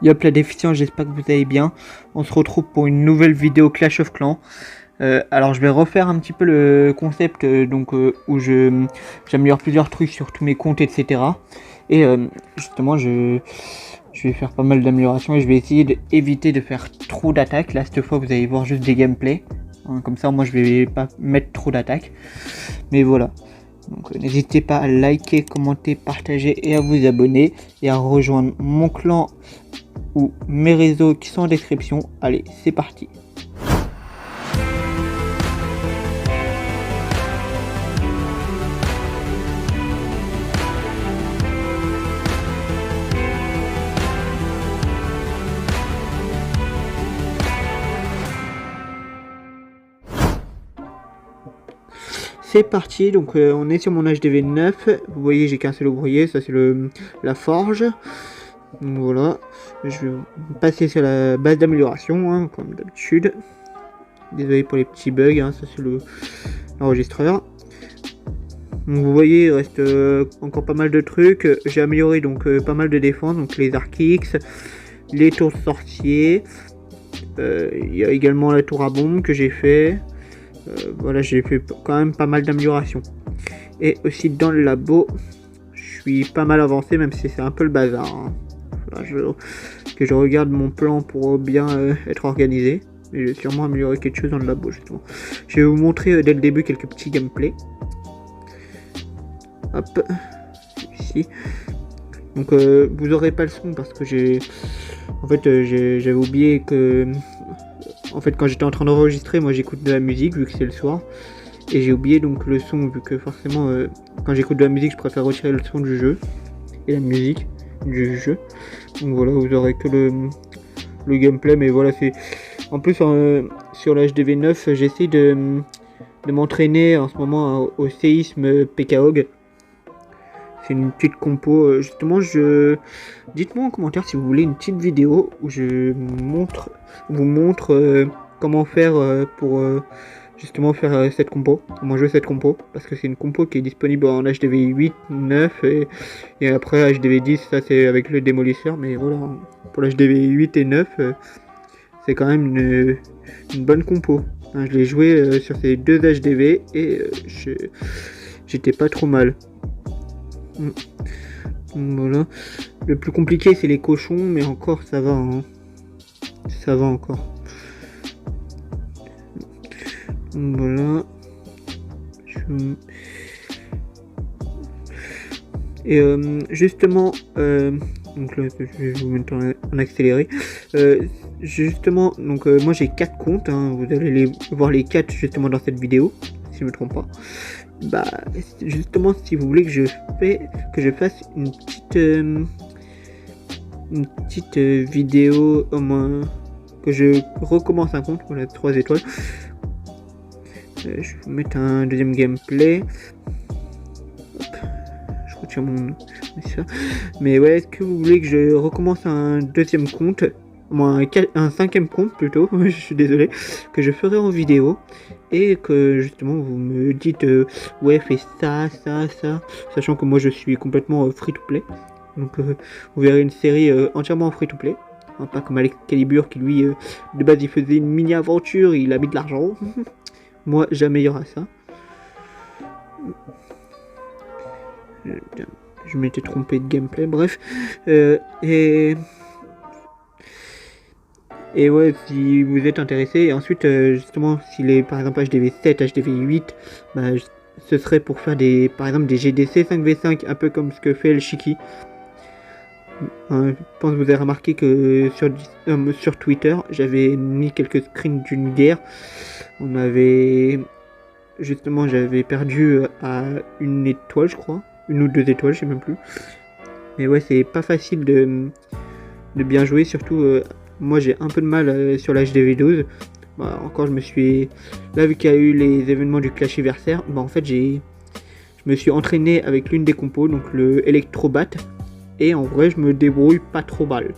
Yop la déficience, j'espère que vous allez bien. On se retrouve pour une nouvelle vidéo Clash of Clans. Alors je vais refaire un petit peu le concept où j'améliore plusieurs trucs sur tous mes comptes, etc. Et justement je vais faire pas mal d'améliorations et je vais essayer d'éviter de faire trop d'attaques. Là cette fois vous allez voir juste des gameplays. Comme ça moi je vais pas mettre trop d'attaques. Mais voilà. Donc n'hésitez pas à liker, commenter, partager et à vous abonner et à rejoindre mon clan ou mes réseaux qui sont en description. Allez, c'est parti. C'est parti, donc on est sur mon HDV 9. Vous voyez, j'ai qu'un seul ouvrier, ça c'est la forge. Donc voilà, je vais passer sur la base d'amélioration, comme d'habitude. Désolé pour les petits bugs, ça c'est l'enregistreur. Donc vous voyez, il reste encore pas mal de trucs. J'ai amélioré donc pas mal de défense, donc les arcs X, les tours sorciers. Il y a également la tour à bombe que j'ai fait. Voilà, j'ai fait quand même pas mal d'améliorations. Et aussi dans le labo, je suis pas mal avancé, même si c'est un peu le bazar. Que je regarde mon plan pour bien être organisé. Et je vais sûrement améliorer quelque chose dans le labo justement. Je vais vous montrer dès le début quelques petits gameplays. Hop, ici. Donc vous aurez pas le son parce que j'avais oublié que en fait quand j'étais en train d'enregistrer, moi j'écoute de la musique vu que c'est le soir. Et j'ai oublié donc le son vu que forcément quand j'écoute de la musique je préfère retirer le son du jeu et la musique du jeu. Donc voilà, vous aurez que le gameplay, mais voilà, c'est en plus sur l'HDV 9 j'essaie de m'entraîner en ce moment au séisme PKOG. C'est une petite compo, justement dites-moi en commentaire si vous voulez une petite vidéo où je vous montre comment faire pour justement faire cette compo, comment jouer cette compo, parce que c'est une compo qui est disponible en HDV 8, 9 et après HDV 10, ça c'est avec le démolisseur, mais voilà, pour l'HDV 8 et 9, c'est quand même une bonne compo. Je l'ai joué sur ces deux HDV et j'étais pas trop mal. Voilà. Le plus compliqué c'est les cochons, mais encore ça va, ça va encore. Voilà. Et justement, donc là, je vais vous mettre en accéléré. Justement, donc moi j'ai 4 comptes, vous allez voir les 4 justement dans cette vidéo, si je me trompe pas. Bah justement, si vous voulez que je fasse une petite vidéo au moins, que je recommence un compte, voilà, 3 étoiles. Je vais vous mettre un deuxième gameplay. Hop, je retire mon... Mais ouais, est-ce que vous voulez que je recommence un deuxième compte, un cinquième compte plutôt, je suis désolé, que je ferai en vidéo, et que justement vous me dites ouais, fais ça, sachant que moi je suis complètement free to play, donc vous verrez une série entièrement free to play, pas comme Excalibur qui lui de base il faisait une mini aventure, il a mis de l'argent. Moi j'améliore ça. Je m'étais trompé de gameplay, bref. Et ouais, si vous êtes intéressé, et ensuite justement s'il est par exemple HDV 7, HDV 8, bah, ce serait pour faire par exemple des GDC 5v5, un peu comme ce que fait le Shiki. Je pense que vous avez remarqué que sur Twitter, j'avais mis quelques screens d'une guerre. J'avais perdu à une étoile, je crois. Une ou 2 étoiles, je sais même plus. Mais ouais, c'est pas facile de bien jouer, surtout moi j'ai un peu de mal sur l'HDV 12. Bah, encore je vu qu'il y a eu les événements du Clashiversaire, bah en fait je me suis entraîné avec l'une des compos, donc le Electrobat, et en vrai je me débrouille pas trop mal.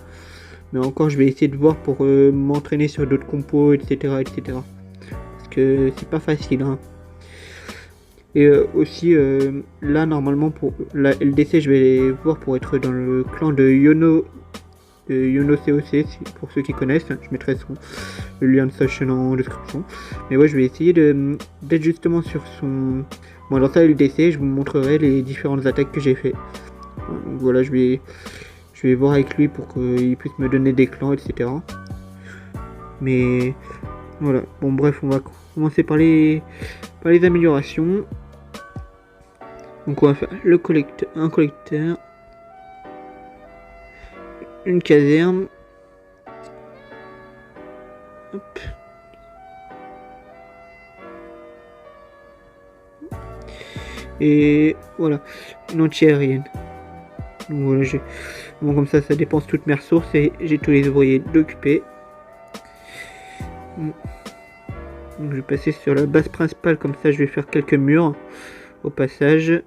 Mais encore je vais essayer de voir pour m'entraîner sur d'autres compos, etc. Parce que c'est pas facile, Et aussi là normalement pour la LDC je vais voir pour être dans le clan de Yono de YonoCOC, pour ceux qui connaissent. Je mettrai le lien de sa chaîne en description. Mais ouais, je vais essayer d'être justement sur son... Bon, alors ça, LDC, je vous montrerai les différentes attaques que j'ai fait. Donc voilà, je vais voir avec lui pour qu'il puisse me donner des clans, etc. Mais voilà, bon bref, on va commencer par les améliorations. Donc on va faire un collecteur, une caserne, hop. Et voilà, une anti-aérienne. Donc voilà, bon, comme ça dépense toutes mes ressources et j'ai tous les ouvriers d'occuper. Donc je vais passer sur la base principale, comme ça je vais faire quelques murs au passage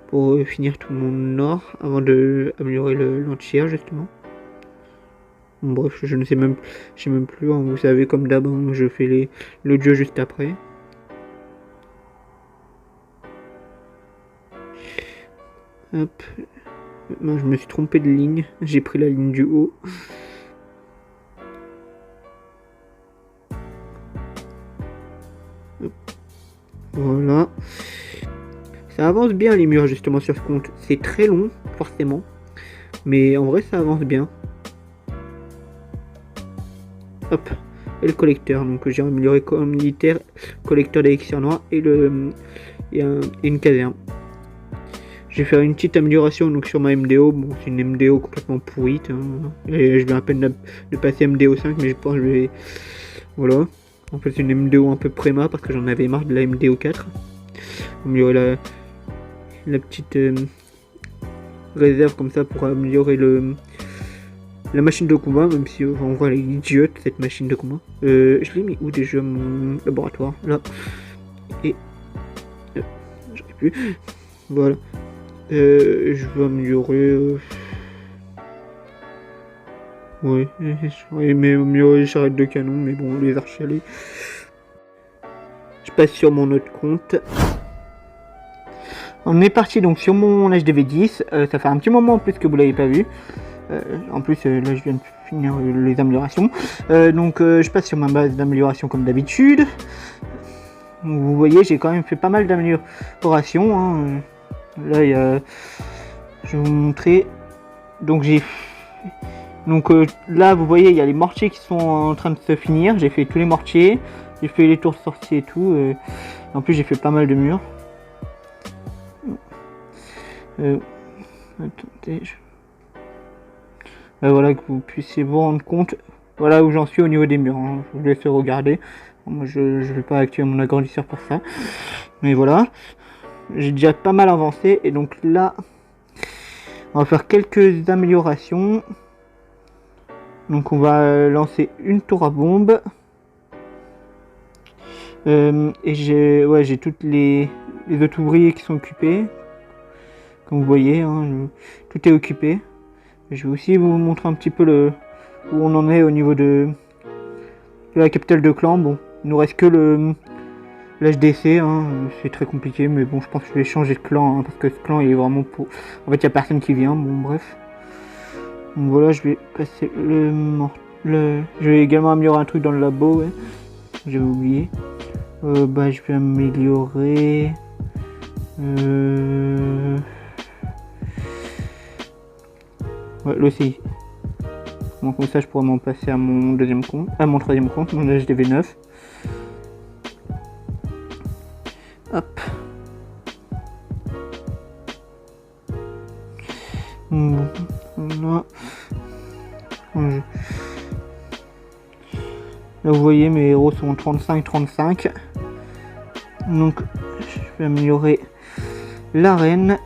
pour finir tout mon or avant de améliorer l'anti-air justement. Bon, bref, je sais même plus, hein, vous savez, comme d'hab, hein, je fais l'audio juste après. Hop, non, je me suis trompé de ligne, j'ai pris la ligne du haut. Hop. Voilà. Ça avance bien les murs justement sur ce compte. C'est très long, forcément. Mais en vrai, ça avance bien. Hop. Et le collecteur. Donc j'ai amélioré comme militaire, collecteur d'élixir noir et une caserne. Je vais faire une petite amélioration donc sur ma MDO. Bon, c'est une MDO complètement pourrite. Hein. Et je viens à peine de passer MDO 5, mais je pense que je vais... Voilà. En fait, c'est une MDO un peu préma parce que j'en avais marre de la MDO 4. Améliorer la petite réserve comme ça pour améliorer la machine de combat, même si on voit elle est idiote cette machine de combat. Je l'ai mis où déjà mon laboratoire? Là. Et j'aurais pu. Voilà. Je vais améliorer. Oui, mais améliorer les charrettes de canon, mais bon, les archers. Je passe sur mon autre compte. On est parti donc sur mon HDV10. Ça fait un petit moment en plus que vous l'avez pas vu. En plus, là, je viens de finir les améliorations. Donc, je passe sur ma base d'amélioration comme d'habitude. Vous voyez, j'ai quand même fait pas mal d'améliorations. Hein. Là, je vais vous montrer. Donc, là, vous voyez, il y a les mortiers qui sont en train de se finir. J'ai fait tous les mortiers. J'ai fait les tours sorciers et tout. En plus, j'ai fait pas mal de murs. Attendez. Voilà, que vous puissiez vous rendre compte. Voilà où j'en suis au niveau des murs. Hein. Je vous laisse regarder. Moi, je vais pas activer mon agrandisseur pour ça. Mais voilà. J'ai déjà pas mal avancé. Et donc là, on va faire quelques améliorations. Donc on va lancer une tour à bombe. Et j'ai toutes les autres ouvriers qui sont occupés. Comme vous voyez, hein, tout est occupé. Je vais aussi vous montrer un petit peu où on en est au niveau de la capitale de clan. Bon, il nous reste que l'HDC, hein, c'est très compliqué, mais bon, je pense que je vais changer de clan, hein, parce que ce clan il est vraiment pour... En fait, il n'y a personne qui vient, bon, bref. Donc voilà, je vais passer je vais également améliorer un truc dans le labo, ouais. J'avais oublié. Je vais améliorer... Ouais, l'OCI. Donc comme ça je pourrais m'en passer à mon deuxième compte, à mon troisième compte, mon HDV9. Hop. Là. Là vous voyez mes héros sont 35-35. Donc je vais améliorer l'arène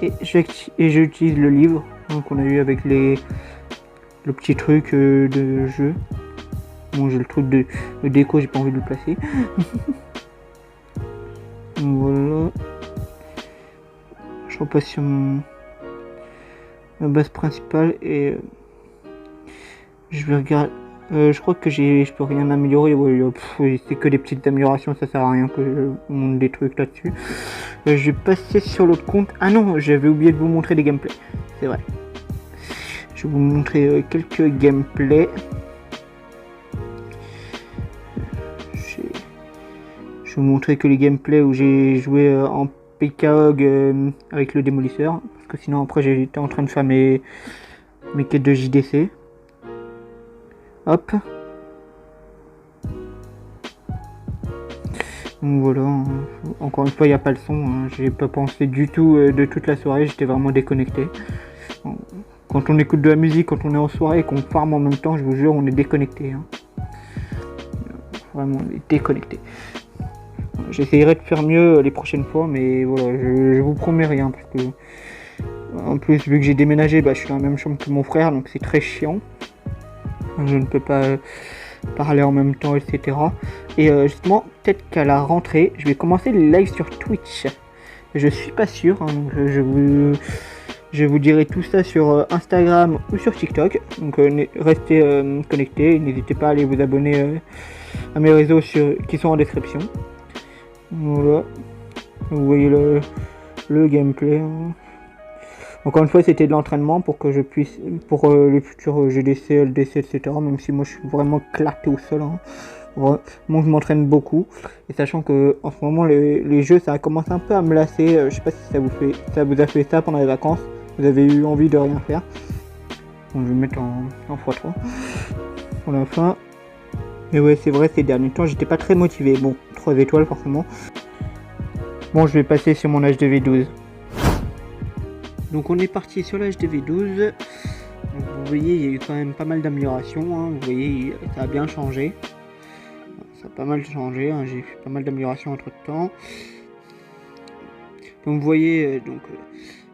et j'utilise le livre qu'on a eu avec le petit truc de jeu. Bon, j'ai le truc de déco, j'ai pas envie de le placer. Voilà. Je repasse sur ma base principale et je vais regarder. Je crois que je peux rien améliorer. Ouais, c'est que des petites améliorations, ça sert à rien que je monte des trucs là-dessus. Je vais passer sur l'autre compte. Ah non, j'avais oublié de vous montrer des gameplays. C'est vrai. Je vais vous montrer quelques gameplays. Je vais vous montrer que les gameplays où j'ai joué en PKOG avec le démolisseur. Parce que sinon après j'étais en train de faire mes quêtes de JDC. Hop. Donc voilà, encore une fois il n'y a pas le son, hein. J'ai pas pensé du tout de toute la soirée, j'étais vraiment déconnecté. Quand on écoute de la musique, quand on est en soirée et qu'on farme en même temps, je vous jure on est déconnecté, hein. Vraiment on est déconnecté. J'essayerai de faire mieux les prochaines fois, mais voilà, je vous promets rien parce que en plus vu que j'ai déménagé, je suis dans la même chambre que mon frère, donc c'est très chiant. Je ne peux pas parler en même temps, etc. Et justement, peut-être qu'à la rentrée, je vais commencer les lives sur Twitch. Je suis pas sûr, hein, donc je vous dirai tout ça sur Instagram ou sur TikTok. Donc restez connectés, n'hésitez pas à aller vous abonner à mes réseaux qui sont en description. Voilà, vous voyez le gameplay. Hein. Encore une fois, c'était de l'entraînement pour que je puisse, pour le futur GDC, LDC, etc. Même si moi je suis vraiment claqué au sol. Hein. Moi je m'entraîne beaucoup. Et sachant que en ce moment les jeux ça commence un peu à me lasser. Je sais pas si ça vous a fait ça pendant les vacances. Vous avez eu envie de rien faire. Bon, je vais mettre en x3 pour la fin. Mais ouais, c'est vrai, ces derniers temps j'étais pas très motivé. Bon, 3 étoiles forcément. Bon, je vais passer sur mon HDV12. Donc on est parti sur la HDV12. Donc, vous voyez, il y a eu quand même pas mal d'améliorations. Hein. Vous voyez, ça a bien changé. Ça a pas mal changé. Hein. J'ai fait pas mal d'améliorations entre temps. Donc vous voyez,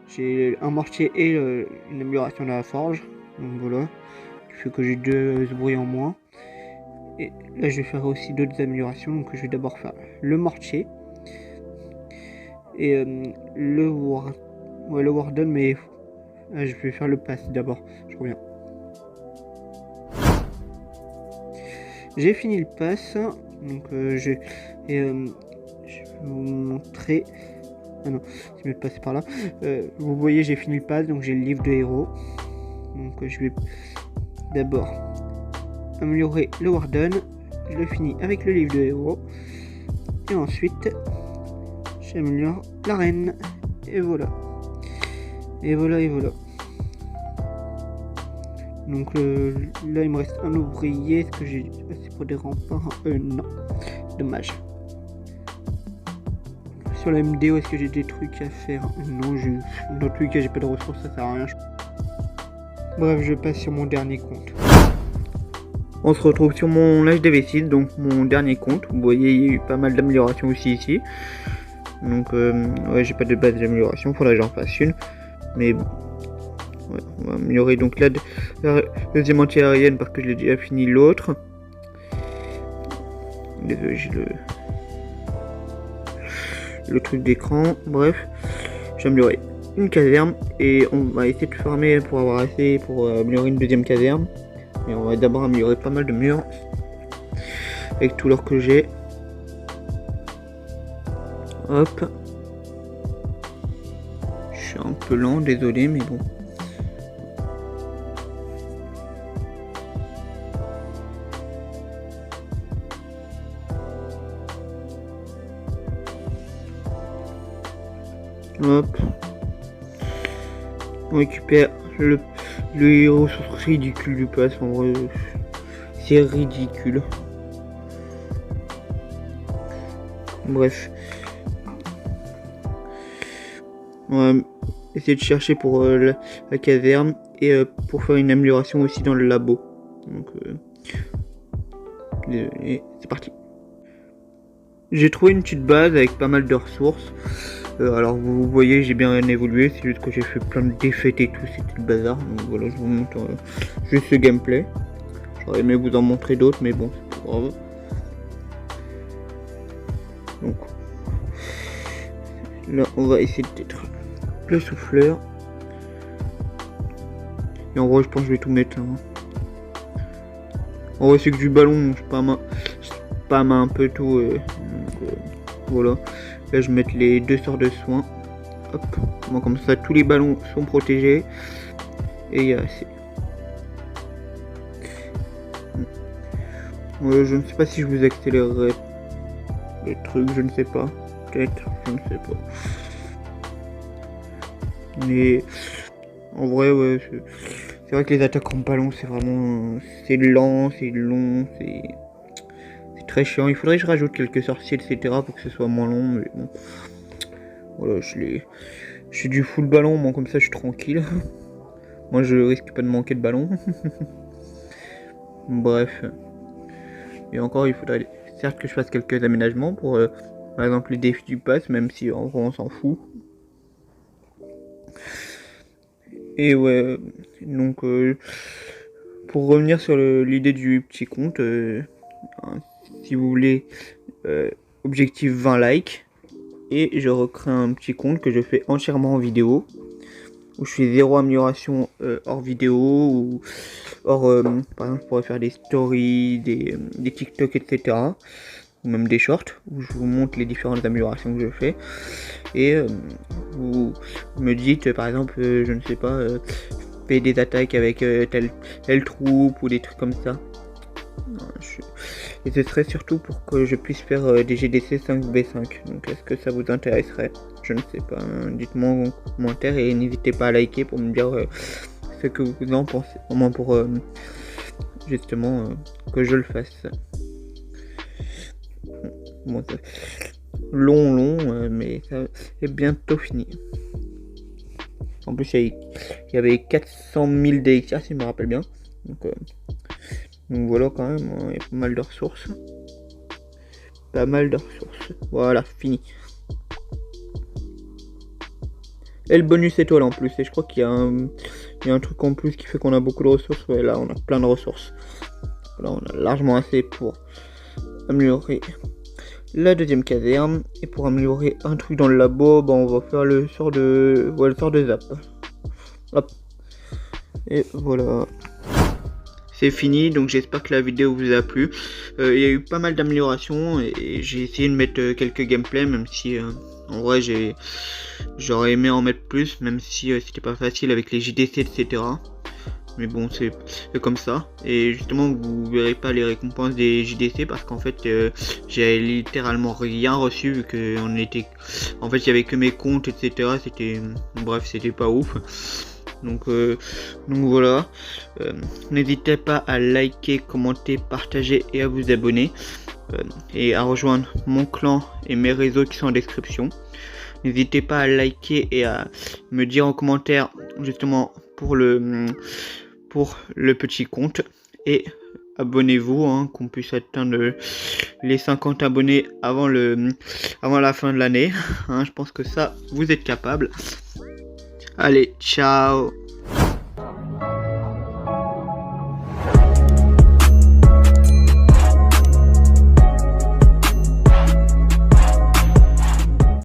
j'ai un mortier et une amélioration de la forge. Donc voilà, qui fait que j'ai 2 bruits en moins. Et là je vais faire aussi d'autres améliorations. Donc je vais d'abord faire le mortier et le Warden, mais je vais faire le pass d'abord, je reviens. J'ai fini le pass, donc je vais vous montrer. Ah non, je vais passer par là. Vous voyez, j'ai fini le pass, donc j'ai le livre de héros. Donc je vais d'abord améliorer le Warden. Je le finis avec le livre de héros. Et ensuite, j'améliore l'arène. Et voilà. Et voilà. Donc là il me reste un ouvrier. Est-ce que j'ai passé pour des remparts? Non. Dommage. Sur la MDO, est-ce que j'ai des trucs à faire? Non, dans tous les cas j'ai pas de ressources, ça sert à rien. Bref, je passe sur mon dernier compte. On se retrouve sur mon HDV6, donc mon dernier compte. Vous voyez, il y a eu pas mal d'améliorations aussi ici. Donc ouais, j'ai pas de base d'amélioration, faudrait que j'en fasse une. Mais bon, ouais, on va améliorer donc la deuxième anti-aérienne parce que je l'ai déjà fini l'autre. Désolé, j'ai le truc d'écran. Bref, j'ai amélioré une caserne et on va essayer de farmer pour avoir assez pour améliorer une deuxième caserne. Mais on va d'abord améliorer pas mal de murs avec tout l'or que j'ai. Hop. Je suis un peu lent, désolé, mais bon. Hop. On récupère le héros ridicule du pass. En vrai, c'est ridicule. Bref. On va essayer de chercher pour la caserne et pour faire une amélioration aussi dans le labo. Donc, désolé, c'est parti. J'ai trouvé une petite base avec pas mal de ressources. Alors vous voyez, j'ai bien évolué, c'est juste que j'ai fait plein de défaites et tout, c'était le bazar. Donc voilà, je vous montre juste ce gameplay. J'aurais aimé vous en montrer d'autres, mais bon, c'est pas grave. Donc là, on va essayer d'être le souffleur. Et en gros, je pense que je vais tout mettre là. En vrai, c'est que du ballon, donc je spam un peu tout. Voilà. Là, je vais mettre les 2 sorts de soins. Hop. Bon, comme ça, tous les ballons sont protégés. Et il y a assez. Je ne sais pas si je vous accélérerai le truc, je ne sais pas. Peut-être, je ne sais pas. Mais en vrai, ouais, c'est vrai que les attaques en ballon, c'est vraiment... C'est lent, c'est long, c'est très chiant. Il faudrait que je rajoute quelques sorciers, etc. pour que ce soit moins long, mais bon. Voilà, je suis du full ballon, moi comme ça je suis tranquille. Moi je risque pas de manquer de ballon. Bref. Et encore, il faudrait certes que je fasse quelques aménagements pour, par exemple, les défis du pass, même si en vrai on s'en fout. Et ouais, donc pour revenir sur l'idée du petit compte, si vous voulez, objectif 20 likes, et je recrée un petit compte que je fais entièrement en vidéo, où je fais 0 amélioration hors vidéo, ou hors, par exemple je pourrais faire des stories, des TikTok, etc. Ou même des shorts, où je vous montre les différentes améliorations que je fais. Et vous me dites, par exemple, je ne sais pas, fais des attaques avec telle troupe, ou des trucs comme ça. Et ce serait surtout pour que je puisse faire des GDC 5v5. Donc est-ce que ça vous intéresserait? Je ne sais pas, hein. Dites-moi en commentaire et n'hésitez pas à liker pour me dire ce que vous en pensez. Au moins pour justement que je le fasse. Bon, long, mais ça est bientôt fini. En plus, il y avait 400 000 DXR si je me rappelle bien. Donc voilà, quand même, il y a pas mal de ressources. Voilà, fini. Et le bonus étoile en plus. Et je crois qu'il y a un truc en plus qui fait qu'on a beaucoup de ressources. Ouais, là, on a plein de ressources. Là, on a largement assez pour améliorer la deuxième caserne. Et pour améliorer un truc dans le labo, on va faire le sort de zap. Hop. Et voilà. C'est fini, donc j'espère que la vidéo vous a plu. Il y a eu pas mal d'améliorations et j'ai essayé de mettre quelques gameplays, même si en vrai j'aurais aimé en mettre plus, même si c'était pas facile avec les JDC, etc. Mais bon, c'est comme ça. Et justement, vous verrez pas les récompenses des JDC parce qu'en fait, j'ai littéralement rien reçu vu que en fait, il y avait que mes comptes, etc. Bref, c'était pas ouf. Donc voilà. N'hésitez pas à liker, commenter, partager et à vous abonner. Et à rejoindre mon clan et mes réseaux qui sont en description. N'hésitez pas à liker et à me dire en commentaire justement pour le petit compte. Et abonnez-vous, qu'on puisse atteindre les 50 abonnés avant la fin de l'année. Je pense que ça, vous êtes capable. Allez, ciao!